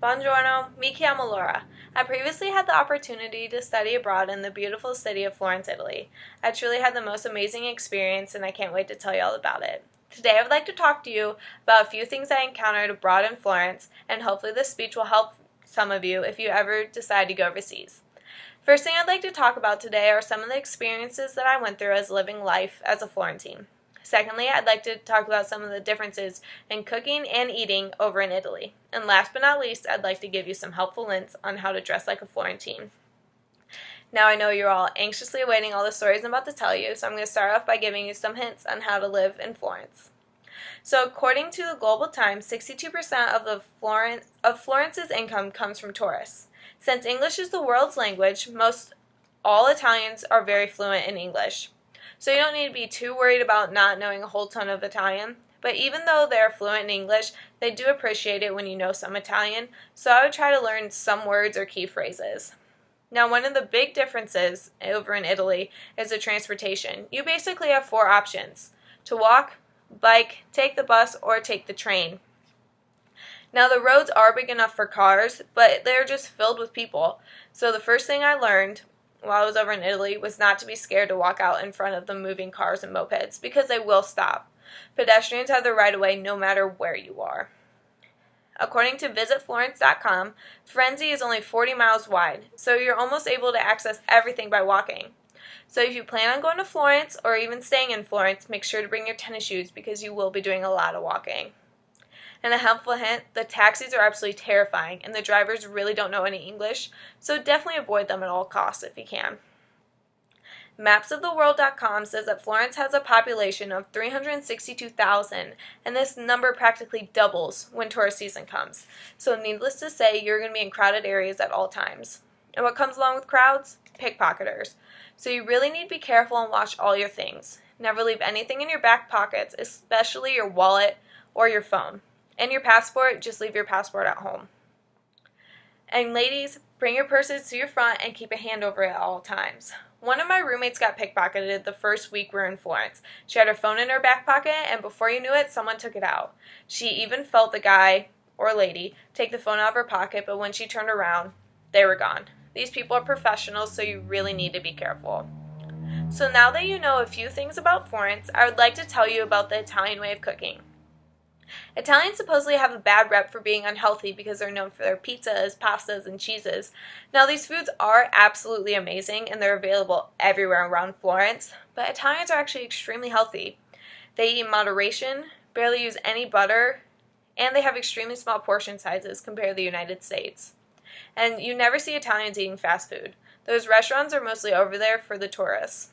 Buongiorno, mi chiamo Laura. I previously had the opportunity to study abroad in the beautiful city of Florence, Italy. I truly had the most amazing experience and I can't wait to tell you all about it. Today I would like to talk to you about a few things I encountered abroad in Florence, and hopefully this speech will help some of you if you ever decide to go overseas. First thing I'd like to talk about today are some of the experiences that I went through as living life as a Florentine. Secondly, I'd like to talk about some of the differences in cooking and eating over in Italy. And last but not least, I'd like to give you some helpful hints on how to dress like a Florentine. Now I know you're all anxiously awaiting all the stories I'm about to tell you, so I'm going to start off by giving you some hints on how to live in Florence. So according to the Global Times, 62% of Florence's income comes from tourists. Since English is the world's language, all Italians are very fluent in English. So you don't need to be too worried about not knowing a whole ton of Italian. But even though they're fluent in English, they do appreciate it when you know some Italian, so I would try to learn some words or key phrases. Now, one of the big differences over in Italy is the transportation. You basically have 4 options: to walk, bike, take the bus, or take the train. Now, the roads are big enough for cars, but they're just filled with people. So the first thing I learned while I was over in Italy was not to be scared to walk out in front of the moving cars and mopeds, because they will stop. Pedestrians have the right of way no matter where you are. According to visitflorence.com, Firenze is only 40 miles wide, so you're almost able to access everything by walking. So if you plan on going to Florence or even staying in Florence, make sure to bring your tennis shoes because you will be doing a lot of walking. And a helpful hint, the taxis are absolutely terrifying and the drivers really don't know any English, so definitely avoid them at all costs if you can. Mapsoftheworld.com says that Florence has a population of 362,000, and this number practically doubles when tourist season comes. So needless to say, you're going to be in crowded areas at all times. And what comes along with crowds? Pickpocketers. So you really need to be careful and watch all your things. Never leave anything in your back pockets, especially your wallet or your phone. And your passport, just leave your passport at home. And ladies, bring your purses to your front and keep a hand over it at all times. One of my roommates got pickpocketed the first week we were in Florence. She had her phone in her back pocket, and before you knew it, someone took it out. She even felt the guy or lady take the phone out of her pocket, but when she turned around, they were gone. These people are professionals, so you really need to be careful. So now that you know a few things about Florence, I would like to tell you about the Italian way of cooking. Italians supposedly have a bad rep for being unhealthy because they're known for their pizzas, pastas, and cheeses. Now, these foods are absolutely amazing and they're available everywhere around Florence, but Italians are actually extremely healthy. They eat in moderation, barely use any butter, and they have extremely small portion sizes compared to the United States. And you never see Italians eating fast food. Those restaurants are mostly over there for the tourists.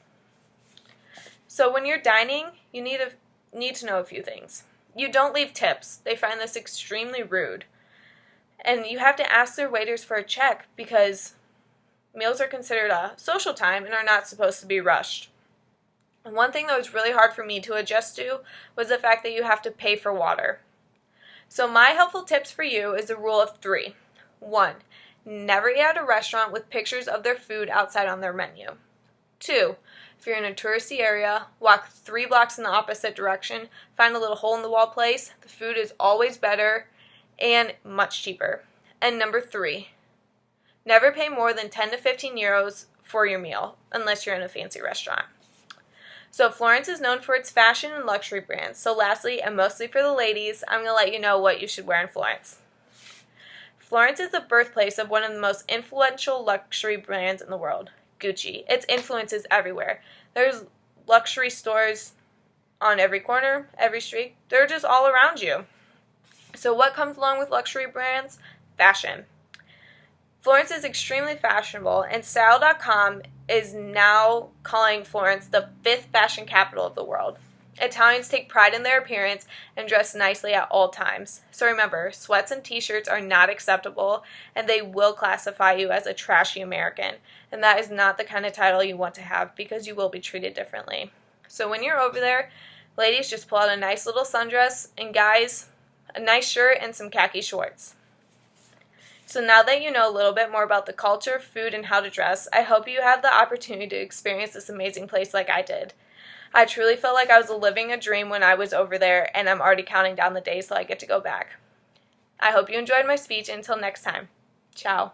So when you're dining, you need to know a few things. You don't leave tips. They find this extremely rude. And you have to ask their waiters for a check because meals are considered a social time and are not supposed to be rushed. And one thing that was really hard for me to adjust to was the fact that you have to pay for water. So my helpful tips for you is the rule of 3. 1. Never eat at a restaurant with pictures of their food outside on their menu. 2. If you're in a touristy area, walk 3 blocks in the opposite direction, find a little hole-in-the-wall place. The food is always better and much cheaper. And number 3, never pay more than 10 to 15 euros for your meal, unless you're in a fancy restaurant. So Florence is known for its fashion and luxury brands. So lastly, and mostly for the ladies, I'm going to let you know what you should wear in Florence. Florence is the birthplace of one of the most influential luxury brands in the world, Gucci. Its influence is everywhere. There's luxury stores on every corner, every street. They're just all around you. So what comes along with luxury brands? Fashion. Florence is extremely fashionable, and Style.com is now calling Florence the 5th fashion capital of the world. Italians take pride in their appearance and dress nicely at all times. So remember, sweats and t-shirts are not acceptable, and they will classify you as a trashy American. And that is not the kind of title you want to have because you will be treated differently. So when you're over there, ladies, just pull out a nice little sundress, and guys, a nice shirt and some khaki shorts. So now that you know a little bit more about the culture, food, and how to dress, I hope you have the opportunity to experience this amazing place like I did. I truly felt like I was living a dream when I was over there, and I'm already counting down the days till I get to go back. I hope you enjoyed my speech. Until next time. Ciao.